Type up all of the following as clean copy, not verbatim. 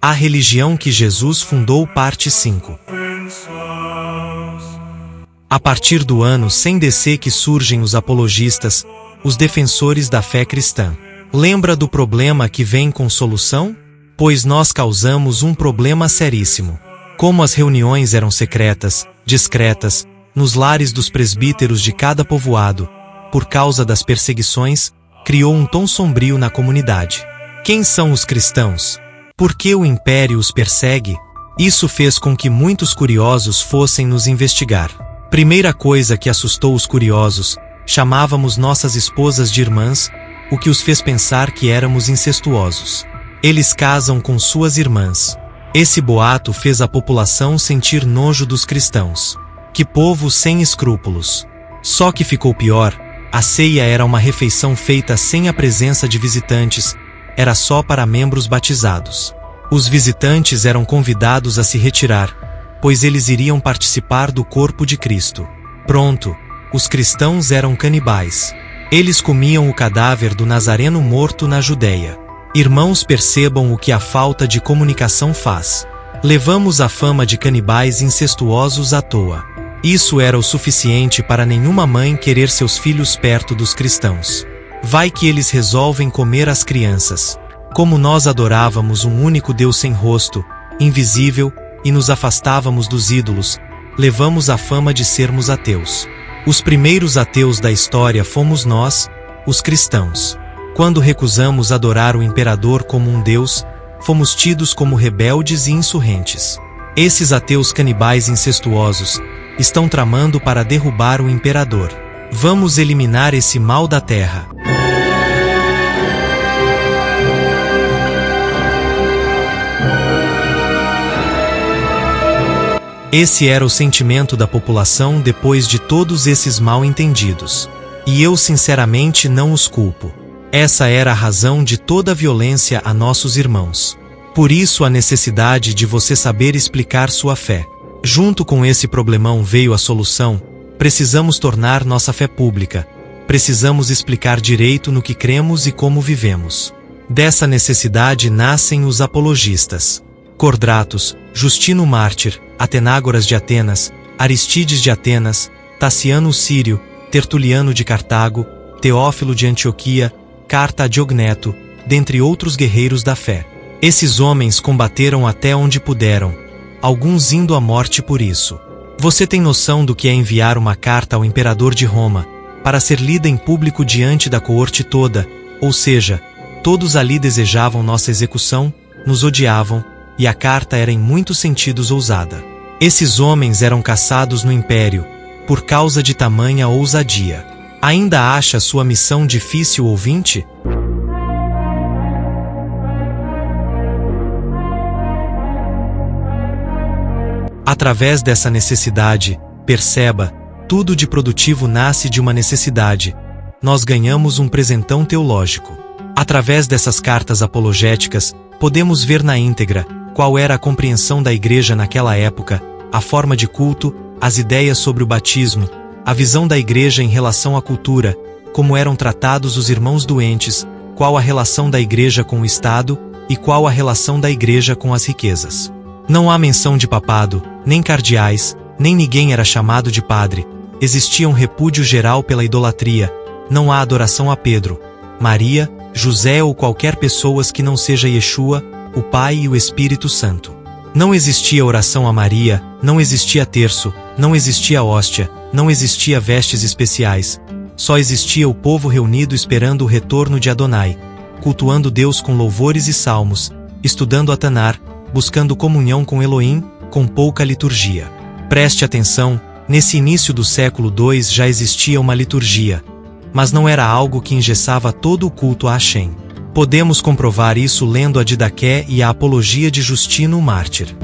A religião que Jesus fundou, parte 5. A partir do ano 100 DC que surgem os apologistas, os defensores da fé cristã. Lembra do problema que vem com solução? Pois nós causamos um problema seríssimo. Como as reuniões eram secretas, discretas, nos lares dos presbíteros de cada povoado, por causa das perseguições, criou um tom sombrio na comunidade. Quem são os cristãos? Por que o império os persegue? Isso fez com que muitos curiosos fossem nos investigar. Primeira coisa que assustou os curiosos, chamávamos nossas esposas de irmãs, o que os fez pensar que éramos incestuosos. Eles casam com suas irmãs. Esse boato fez a população sentir nojo dos cristãos. Que povo sem escrúpulos! Só que ficou pior, a ceia era uma refeição feita sem a presença de visitantes, era só para membros batizados. Os visitantes eram convidados a se retirar, pois eles iriam participar do corpo de Cristo. Pronto, os cristãos eram canibais. Eles comiam o cadáver do Nazareno morto na Judeia. Irmãos, percebam o que a falta de comunicação faz. Levamos a fama de canibais incestuosos à toa. Isso era o suficiente para nenhuma mãe querer seus filhos perto dos cristãos. Vai que eles resolvem comer as crianças. Como nós adorávamos um único Deus sem rosto, invisível, e nos afastávamos dos ídolos, levamos a fama de sermos ateus. Os primeiros ateus da história fomos nós, os cristãos. Quando recusamos adorar o imperador como um deus, fomos tidos como rebeldes e insurrentes. Esses ateus canibais incestuosos estão tramando para derrubar o imperador. Vamos eliminar esse mal da terra. Esse era o sentimento da população depois de todos esses mal-entendidos. E eu sinceramente não os culpo. Essa era a razão de toda a violência a nossos irmãos. Por isso a necessidade de você saber explicar sua fé. Junto com esse problemão veio a solução. Precisamos tornar nossa fé pública. Precisamos explicar direito no que cremos e como vivemos. Dessa necessidade nascem os apologistas. Cordratos, Justino Mártir, Atenágoras de Atenas, Aristides de Atenas, Taciano o Sírio, Tertuliano de Cartago, Teófilo de Antioquia, Carta a Diogneto, dentre outros guerreiros da fé. Esses homens combateram até onde puderam, alguns indo à morte por isso. Você tem noção do que é enviar uma carta ao imperador de Roma, para ser lida em público diante da coorte toda, ou seja, todos ali desejavam nossa execução, nos odiavam, e a carta era em muitos sentidos ousada. Esses homens eram caçados no império, por causa de tamanha ousadia. Ainda acha sua missão difícil, ouvinte? Através dessa necessidade, perceba, tudo de produtivo nasce de uma necessidade. Nós ganhamos um presentão teológico. Através dessas cartas apologéticas, podemos ver na íntegra qual era a compreensão da igreja naquela época, a forma de culto, as ideias sobre o batismo, a visão da igreja em relação à cultura, como eram tratados os irmãos doentes, qual a relação da igreja com o Estado e qual a relação da igreja com as riquezas. Não há menção de papado, nem cardeais, nem ninguém era chamado de padre. Existia um repúdio geral pela idolatria. Não há adoração a Pedro, Maria, José ou qualquer pessoas que não seja Yeshua, o Pai e o Espírito Santo. Não existia oração a Maria, não existia terço, não existia hóstia, não existia vestes especiais. Só existia o povo reunido esperando o retorno de Adonai, cultuando Deus com louvores e salmos, estudando a Tanar, buscando comunhão com Elohim, com pouca liturgia. Preste atenção, nesse início do século II já existia uma liturgia, mas não era algo que engessava todo o culto a Hashem. Podemos comprovar isso lendo a Didaqué e a Apologia de Justino Mártir.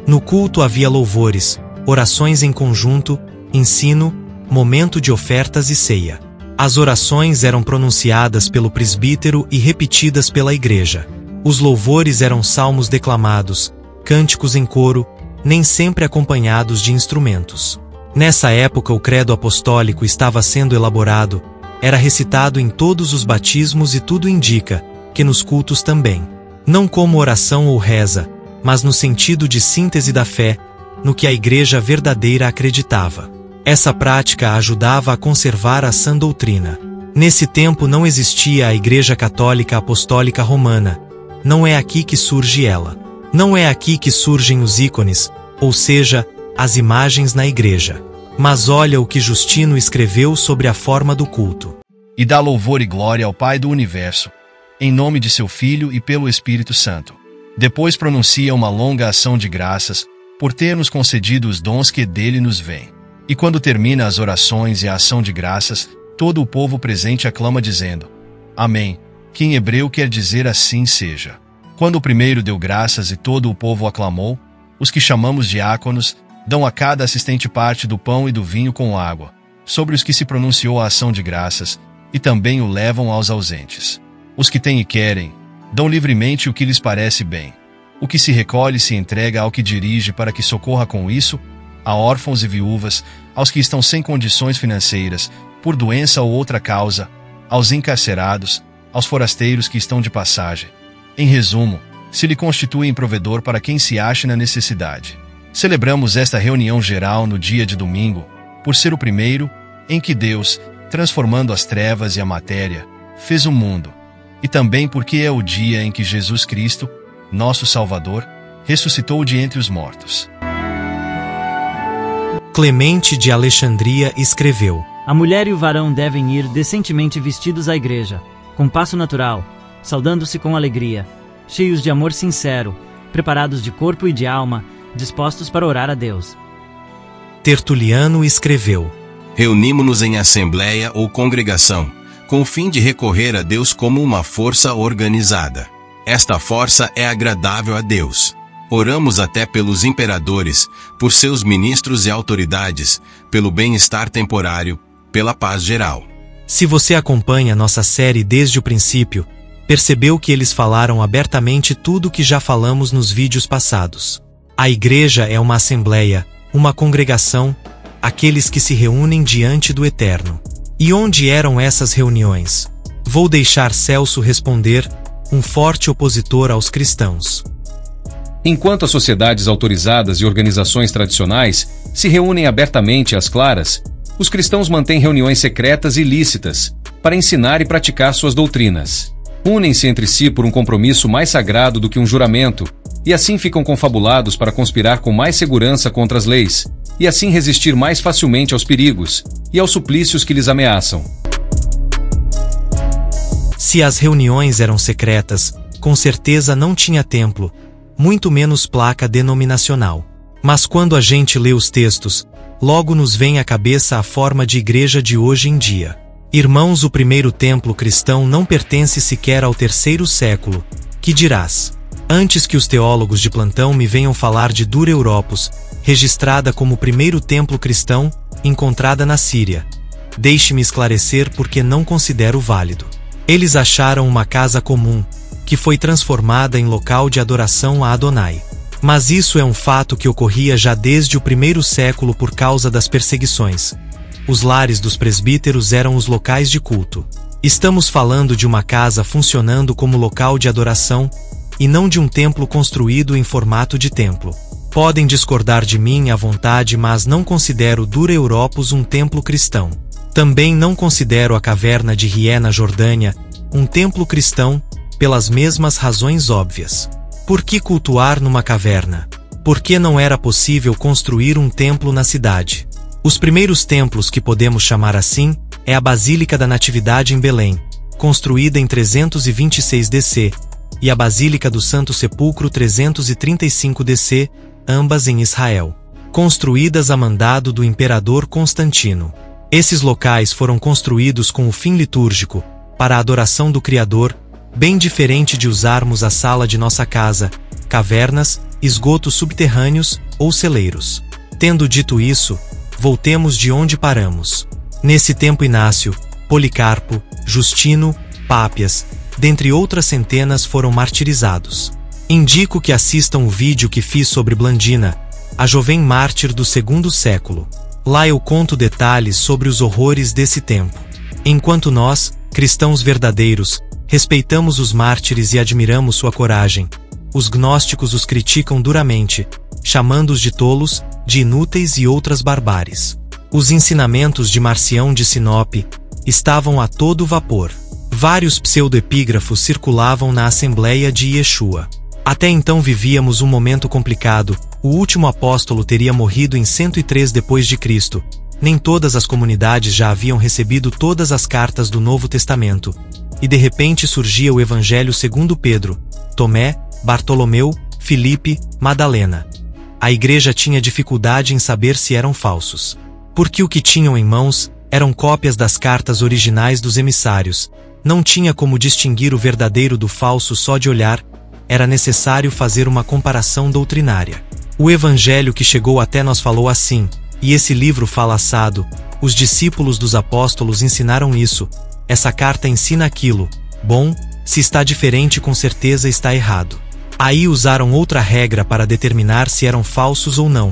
No culto havia louvores, orações em conjunto, ensino, momento de ofertas e ceia. As orações eram pronunciadas pelo presbítero e repetidas pela igreja. Os louvores eram salmos declamados, cânticos em coro, nem sempre acompanhados de instrumentos. Nessa época o credo apostólico estava sendo elaborado, era recitado em todos os batismos e tudo indica que nos cultos também. Não como oração ou reza, mas no sentido de síntese da fé, no que a igreja verdadeira acreditava. Essa prática ajudava a conservar a sã doutrina. Nesse tempo não existia a Igreja Católica Apostólica Romana. Não é aqui que surge ela. Não é aqui que surgem os ícones, ou seja, as imagens na igreja. Mas olha o que Justino escreveu sobre a forma do culto. E dá louvor e glória ao Pai do Universo, em nome de seu Filho e pelo Espírito Santo. Depois pronuncia uma longa ação de graças, por ter nos concedido os dons que dele nos vêm. E quando termina as orações e a ação de graças, todo o povo presente aclama dizendo: Amém, que em hebreu quer dizer assim seja. Quando o primeiro deu graças e todo o povo aclamou, os que chamamos diáconos dão a cada assistente parte do pão e do vinho com água, sobre os que se pronunciou a ação de graças, e também o levam aos ausentes. Os que têm e querem, dão livremente o que lhes parece bem. O que se recolhe se entrega ao que dirige para que socorra com isso a órfãos e viúvas, aos que estão sem condições financeiras, por doença ou outra causa, aos encarcerados, aos forasteiros que estão de passagem. Em resumo, se lhe constituem provedor para quem se ache na necessidade. Celebramos esta reunião geral no dia de domingo, por ser o primeiro em que Deus, transformando as trevas e a matéria, fez o mundo, e também porque é o dia em que Jesus Cristo, nosso Salvador, ressuscitou de entre os mortos. Clemente de Alexandria escreveu: A mulher e o varão devem ir decentemente vestidos à igreja, com passo natural, saudando-se com alegria, cheios de amor sincero, preparados de corpo e de alma, dispostos para orar a Deus. Tertuliano escreveu: Reunimo-nos em assembleia ou congregação, com o fim de recorrer a Deus como uma força organizada. Esta força é agradável a Deus. Oramos até pelos imperadores, por seus ministros e autoridades, pelo bem-estar temporário, pela paz geral. Se você acompanha nossa série desde o princípio, percebeu que eles falaram abertamente tudo o que já falamos nos vídeos passados. A igreja é uma assembleia, uma congregação, aqueles que se reúnem diante do Eterno. E onde eram essas reuniões? Vou deixar Celso responder, um forte opositor aos cristãos. Enquanto as sociedades autorizadas e organizações tradicionais se reúnem abertamente às claras, os cristãos mantêm reuniões secretas e ilícitas para ensinar e praticar suas doutrinas. Unem-se entre si por um compromisso mais sagrado do que um juramento, e assim ficam confabulados para conspirar com mais segurança contra as leis, e assim resistir mais facilmente aos perigos e aos suplícios que lhes ameaçam. Se as reuniões eram secretas, com certeza não tinha templo, muito menos placa denominacional. Mas quando a gente lê os textos, logo nos vem à cabeça a forma de igreja de hoje em dia. Irmãos, o primeiro templo cristão não pertence sequer ao 3º século. Que dirás? Antes que os teólogos de plantão me venham falar de Dura Europos, registrada como o primeiro templo cristão, encontrada na Síria. Deixe-me esclarecer porque não considero válido. Eles acharam uma casa comum, que foi transformada em local de adoração a Adonai. Mas isso é um fato que ocorria já desde o 1º século por causa das perseguições. Os lares dos presbíteros eram os locais de culto. Estamos falando de uma casa funcionando como local de adoração, e não de um templo construído em formato de templo. Podem discordar de mim à vontade, mas não considero Dura Europos um templo cristão. Também não considero a caverna de Rié na Jordânia um templo cristão, pelas mesmas razões óbvias. Por que cultuar numa caverna? Por que não era possível construir um templo na cidade? Os primeiros templos que podemos chamar assim é a Basílica da Natividade em Belém, construída em 326 DC, e a Basílica do Santo Sepulcro 335 DC, ambas em Israel, construídas a mandado do imperador Constantino. Esses locais foram construídos com o fim litúrgico, para a adoração do Criador, bem diferente de usarmos a sala de nossa casa, cavernas, esgotos subterrâneos ou celeiros. Tendo dito isso, voltemos de onde paramos. Nesse tempo Inácio, Policarpo, Justino, Pápias, dentre outras centenas foram martirizados. Indico que assistam o vídeo que fiz sobre Blandina, a jovem mártir do 2º século. Lá eu conto detalhes sobre os horrores desse tempo. Enquanto nós, cristãos verdadeiros, Respeitamos os mártires e admiramos sua coragem. Os gnósticos os criticam duramente, chamando-os de tolos, de inúteis e outras barbáries. Os ensinamentos de Marcião de Sinope estavam a todo vapor. Vários pseudoepígrafos circulavam na Assembleia de Yeshua. Até então vivíamos um momento complicado. O último apóstolo teria morrido em 103 d.C. Nem todas as comunidades já haviam recebido todas as cartas do Novo Testamento. E de repente surgia o Evangelho segundo Pedro, Tomé, Bartolomeu, Filipe, Madalena. A igreja tinha dificuldade em saber se eram falsos. Porque o que tinham em mãos eram cópias das cartas originais dos emissários. Não tinha como distinguir o verdadeiro do falso só de olhar, era necessário fazer uma comparação doutrinária. O Evangelho que chegou até nós falou assim, e esse livro fala assado. Os discípulos dos apóstolos ensinaram isso. Essa carta ensina aquilo. Bom, se está diferente com certeza está errado. Aí usaram outra regra para determinar se eram falsos ou não.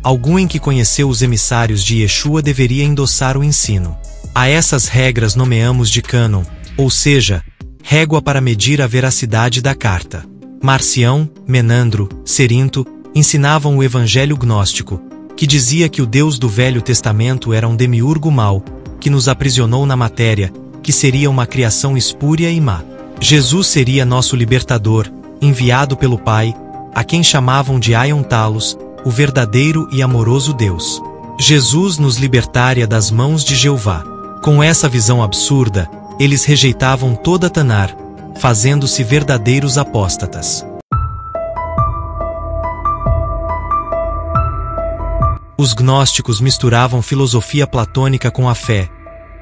Alguém que conheceu os emissários de Yeshua deveria endossar o ensino. A essas regras nomeamos de cânon, ou seja, régua para medir a veracidade da carta. Marcião, Menandro, Cerinto ensinavam o evangelho gnóstico, que dizia que o Deus do Velho Testamento era um demiurgo mau, que nos aprisionou na matéria, que seria uma criação espúria e má. Jesus seria nosso libertador, enviado pelo Pai, a quem chamavam de Aion Talos, o verdadeiro e amoroso Deus. Jesus nos libertaria das mãos de Jeová. Com essa visão absurda, eles rejeitavam toda Tanar, fazendo-se verdadeiros apóstatas. Os gnósticos misturavam filosofia platônica com a fé,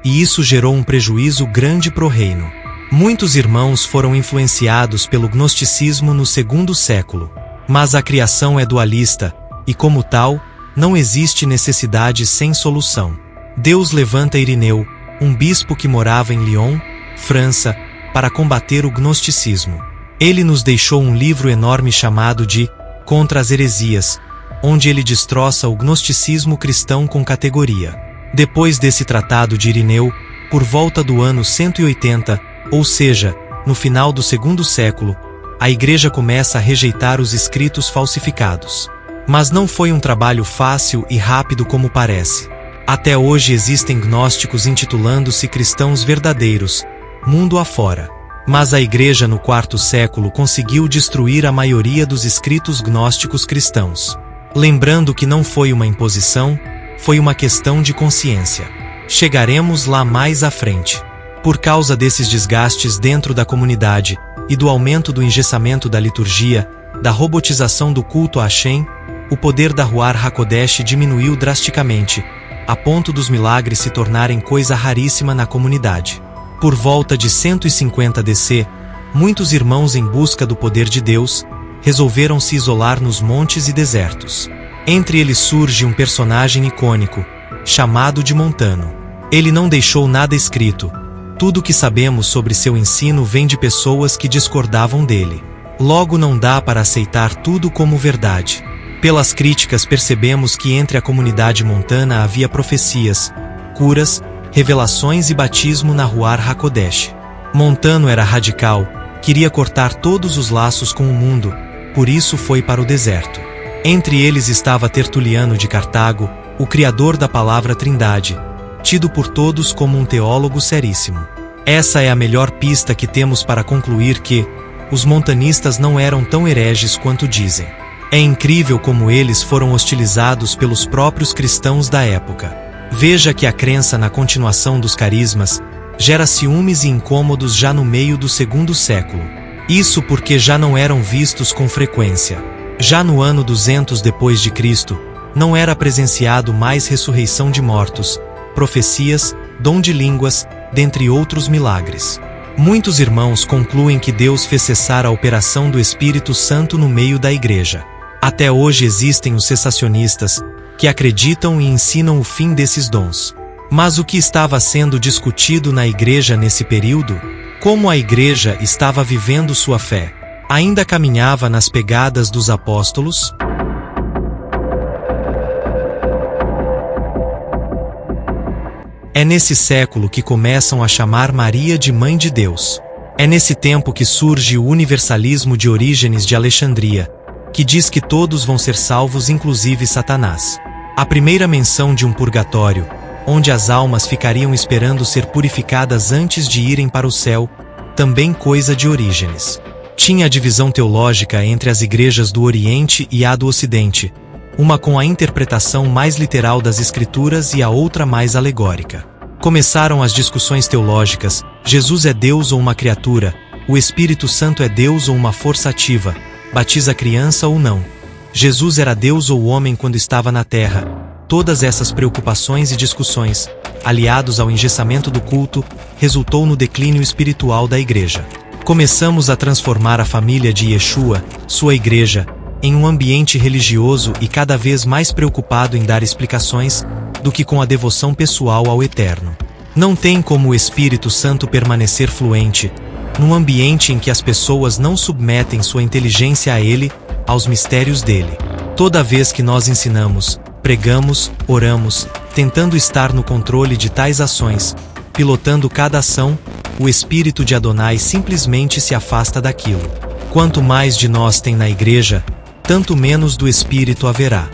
e isso gerou um prejuízo grande pro reino. Muitos irmãos foram influenciados pelo gnosticismo no segundo século. Mas a criação é dualista, e como tal, não existe necessidade sem solução. Deus levanta Irineu, um bispo que morava em Lyon, França, para combater o gnosticismo. Ele nos deixou um livro enorme chamado de Contra as Heresias, onde ele destroça o gnosticismo cristão com categoria. Depois desse tratado de Irineu, por volta do ano 180, ou seja, no final do segundo século, a igreja começa a rejeitar os escritos falsificados. Mas não foi um trabalho fácil e rápido como parece. Até hoje existem gnósticos intitulando-se cristãos verdadeiros, mundo afora. Mas a igreja no quarto século conseguiu destruir a maioria dos escritos gnósticos cristãos. Lembrando que não foi uma imposição, foi uma questão de consciência. Chegaremos lá mais à frente. Por causa desses desgastes dentro da comunidade e do aumento do engessamento da liturgia, da robotização do culto a Hashem, o poder da Ruach HaKodesh diminuiu drasticamente, a ponto dos milagres se tornarem coisa raríssima na comunidade. Por volta de 150 DC, muitos irmãos em busca do poder de Deus, resolveram se isolar nos montes e desertos. Entre eles surge um personagem icônico, chamado de Montano. Ele não deixou nada escrito. Tudo o que sabemos sobre seu ensino vem de pessoas que discordavam dele. Logo não dá para aceitar tudo como verdade. Pelas críticas percebemos que entre a comunidade montana havia profecias, curas, revelações e batismo na Ruach HaKodesh. Montano era radical, queria cortar todos os laços com o mundo, por isso foi para o deserto. Entre eles estava Tertuliano de Cartago, o criador da palavra Trindade, tido por todos como um teólogo seríssimo. Essa é a melhor pista que temos para concluir que os montanistas não eram tão hereges quanto dizem. É incrível como eles foram hostilizados pelos próprios cristãos da época. Veja que a crença na continuação dos carismas gera ciúmes e incômodos já no meio do segundo século. Isso porque já não eram vistos com frequência. Já no ano 200 depois de Cristo, não era presenciado mais ressurreição de mortos, profecias, dom de línguas, dentre outros milagres. Muitos irmãos concluem que Deus fez cessar a operação do Espírito Santo no meio da igreja. Até hoje existem os cessacionistas, que acreditam e ensinam o fim desses dons. Mas o que estava sendo discutido na igreja nesse período? Como a igreja estava vivendo sua fé? Ainda caminhava nas pegadas dos apóstolos? É nesse século que começam a chamar Maria de Mãe de Deus. É nesse tempo que surge o universalismo de Orígenes de Alexandria, que diz que todos vão ser salvos, inclusive Satanás. A primeira menção de um purgatório, onde as almas ficariam esperando ser purificadas antes de irem para o céu, também coisa de Orígenes. Tinha a divisão teológica entre as igrejas do Oriente e a do Ocidente, uma com a interpretação mais literal das Escrituras e a outra mais alegórica. Começaram as discussões teológicas: Jesus é Deus ou uma criatura? O Espírito Santo é Deus ou uma força ativa? Batiza a criança ou não? Jesus era Deus ou homem quando estava na terra? Todas essas preocupações e discussões, aliados ao engessamento do culto, resultou no declínio espiritual da igreja. Começamos a transformar a família de Yeshua, sua igreja, em um ambiente religioso e cada vez mais preocupado em dar explicações do que com a devoção pessoal ao Eterno. Não tem como o Espírito Santo permanecer fluente num ambiente em que as pessoas não submetem sua inteligência a ele, aos mistérios dele. Toda vez que nós ensinamos, pregamos, oramos, tentando estar no controle de tais ações, pilotando cada ação, o Espírito de Adonai simplesmente se afasta daquilo. Quanto mais de nós tem na igreja, tanto menos do Espírito haverá.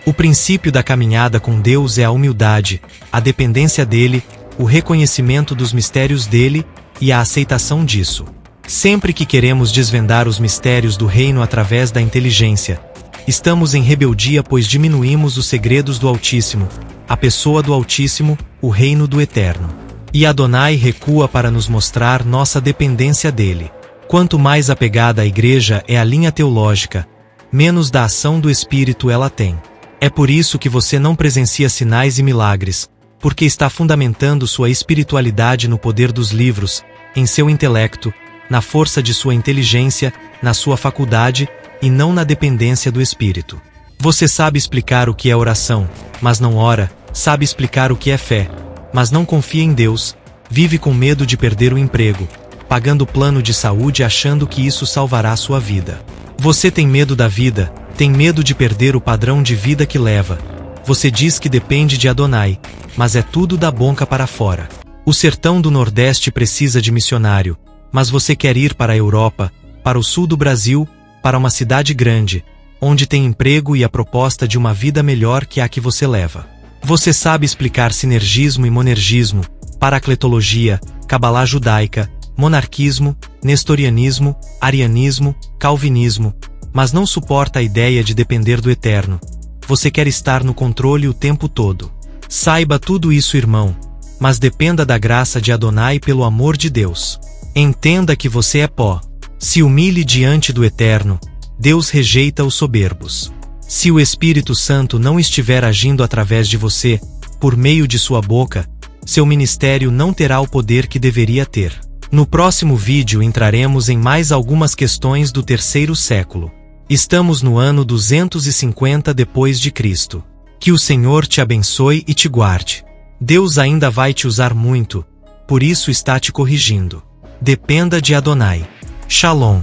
O princípio da caminhada com Deus é a humildade, a dependência dele, o reconhecimento dos mistérios dele e a aceitação disso. Sempre que queremos desvendar os mistérios do reino através da inteligência, estamos em rebeldia, pois diminuímos os segredos do Altíssimo, a pessoa do Altíssimo, o reino do Eterno. E Adonai recua para nos mostrar nossa dependência dele. Quanto mais apegada a igreja é a linha teológica, menos da ação do Espírito ela tem. É por isso que você não presencia sinais e milagres, porque está fundamentando sua espiritualidade no poder dos livros, em seu intelecto, na força de sua inteligência, na sua faculdade, e não na dependência do Espírito. Você sabe explicar o que é oração, mas não ora, sabe explicar o que é fé, mas não confia em Deus, vive com medo de perder o emprego, pagando plano de saúde achando que isso salvará sua vida. Você tem medo da vida, tem medo de perder o padrão de vida que leva. Você diz que depende de Adonai, mas é tudo da boca para fora. O sertão do Nordeste precisa de missionário, mas você quer ir para a Europa, para o sul do Brasil, para uma cidade grande, onde tem emprego e a proposta de uma vida melhor que a que você leva. Você sabe explicar sinergismo e monergismo, paracletologia, cabalá judaica, monarquismo, nestorianismo, arianismo, calvinismo, mas não suporta a ideia de depender do Eterno. Você quer estar no controle o tempo todo. Saiba tudo isso, irmão, mas dependa da graça de Adonai pelo amor de Deus. Entenda que você é pó. Se humilhe diante do Eterno, Deus rejeita os soberbos. Se o Espírito Santo não estiver agindo através de você, por meio de sua boca, seu ministério não terá o poder que deveria ter. No próximo vídeo entraremos em mais algumas questões do terceiro século. Estamos no ano 250 depois de Cristo. Que o Senhor te abençoe e te guarde. Deus ainda vai te usar muito, por isso está te corrigindo. Dependa de Adonai. Shalom.